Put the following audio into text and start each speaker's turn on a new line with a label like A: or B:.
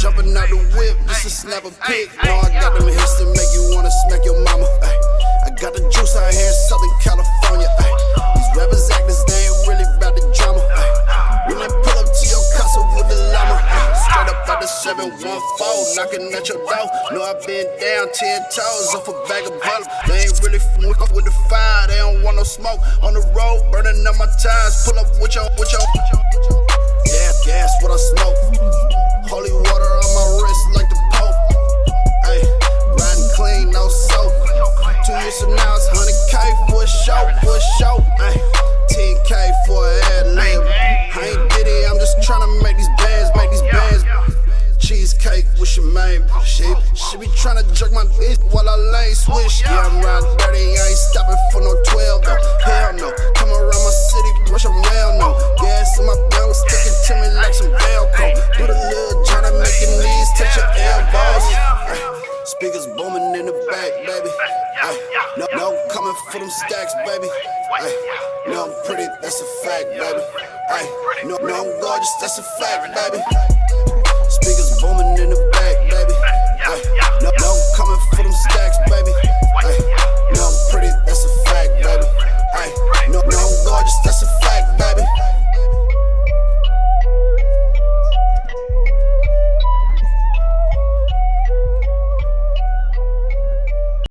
A: Jumping out the whip just to snap a pic. No, I got them hits to make you wanna smack your mama. Ay, I got the juice out here in Southern California. Ay, these rappers actors, they ain't really about the drama. Ay, when they pull up to your casa with the llama, ay, straight up out the 714, knocking at your door. Know I been down 10 toes off a bag of butter. They ain't really up with the fire, they don't want no smoke. On the road, burning up my tires. Pull up with your. Yeah, gas what I smoke. Holy water on my wrist like the Pope. Ay, riding clean, no soap. 2 years from now it's 100K for a show, Ay, 10K for an ad lib. I ain't Diddy, I'm just tryna make these bands. Cheesecake with your main. She be tryna jerk my bitch while I lane switch. Yeah, I'm riding dirty, I ain't stopping for no 12 though. Hell no, come around my city, rush a well no. Gas in my belt, sticking to me like some Velcro. Do the little Johnny, make your knees touch your elbows. Ay, speakers booming in the back, baby. Ay, no, I'm coming for them stacks, baby. Ay, no, I'm pretty, that's a fact, baby. Ay, no, I'm gorgeous, that's a fact, baby.